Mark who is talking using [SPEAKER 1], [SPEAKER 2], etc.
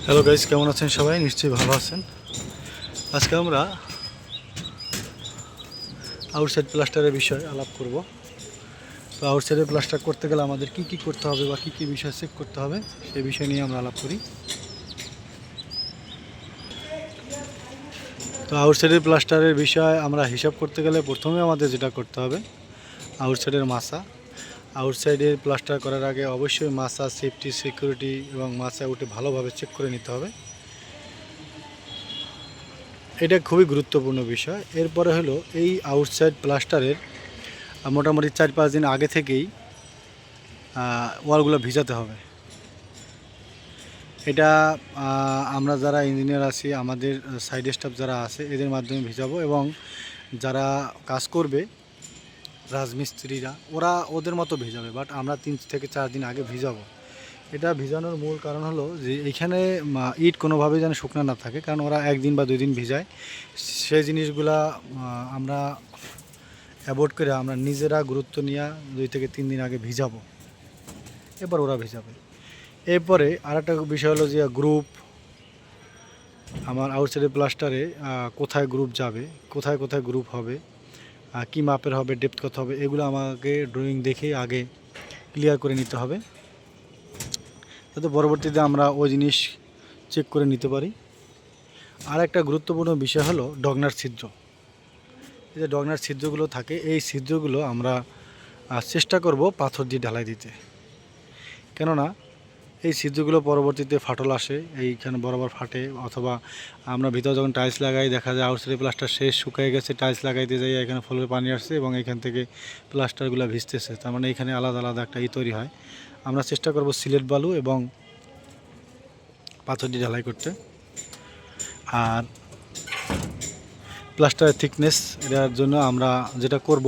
[SPEAKER 1] Hello guys, কেমন আছেন সবাই? নিশ্চয়ই ভালো আছেন। আজকে আমরা আউটসাইড প্লাস্টারের বিষয়ে আলাপ করব। তো আউটসাইডে প্লাস্টার করতে গেলে আমাদের কি কি করতে হবে বা কি কি বিষয় চেক করতে হবে সেই বিষয় নিয়ে আমরা আলাপ করি। তো আউটসাইডের প্লাস্টারের বিষয় আমরা হিসাব করতে গেলে প্রথমে আমাদের যেটা করতে হবে, আউটসাইডের মাসা। আউটসাইডের প্লাস্টার করার আগে অবশ্যই মাসা, সেফটি, সিকিউরিটি এবং মাসা উঠে ভালোভাবে চেক করে নিতে হবে। এটা খুবই গুরুত্বপূর্ণ বিষয়। এরপরে হলো এই আউটসাইড প্লাস্টারের মোটামুটি 4-5 দিন আগে থেকেই ওয়ালগুলো ভিজাতে হবে। এটা আমরা যারা ইঞ্জিনিয়ার আছি, আমাদের সাইড স্টাফ যারা আছে, এদের মাধ্যমে ভিজাবো এবং যারা কাজ করবে রাজমিস্ত্রিরা, ওরা ওদের মতো ভিজাবে, বাট আমরা 3 থেকে 4 দিন আগে ভিজাবো। এটা ভিজানোর মূল কারণ হলো যে এইখানে ইট কোনোভাবেই যেন শুকনো না থাকে, কারণ ওরা 1 দিন বা 2 দিন ভিজায়। সেই জিনিসগুলা আমরা অ্যাভয়েড করে আমরা নিজেরা গুরুত্ব নিয়ে 2 থেকে 3 দিন আগে ভিজাবো, এরপর ওরা ভিজাবে। এরপরে আরেকটা বিষয় হলো যে গ্রুপ, আমার আউটসাইডের প্লাস্টারে কোথায় গ্রুপ যাবে, কোথায় কোথায় গ্রুপ হবে, কি মাপের হবে, ডেপথ কত হবে, এগুলো আমাকে ড্রয়িং দেখে আগে ক্লিয়ার করে নিতে হবে, যাতে পরবর্তীতে আমরা ওই জিনিস চেক করে নিতে পারি। আর একটা গুরুত্বপূর্ণ বিষয় হলো ডগনার ছিদ্র। এই যে ডগনার ছিদ্রগুলো থাকে, এই ছিদ্রগুলো আমরা চেষ্টা করব পাথর দিয়ে ঢালাই দিতে, কেননা এই ছিদ্রগুলো পরবর্তীতে ফাটল আসে, এইখানে বরাবর ফাটে। অথবা আমরা ভিতরে যখন টাইলস লাগাই, দেখা যায় আউটসাইডে প্লাস্টার শেষ শুকিয়ে গেছে, টাইলস লাগাইতে যাই এখানে ফলের পানি আসছে এবং এখান থেকে প্লাস্টারগুলো ভিজতেছে, তার মানে এখানে আলাদা আলাদা একটা তৈরি হয়। আমরা চেষ্টা করব সিলেট বালু এবং পাথর দিয়ে ঢালাই করতে। আর প্লাস্টারের থিকনেস, এটার জন্য আমরা যেটা করব,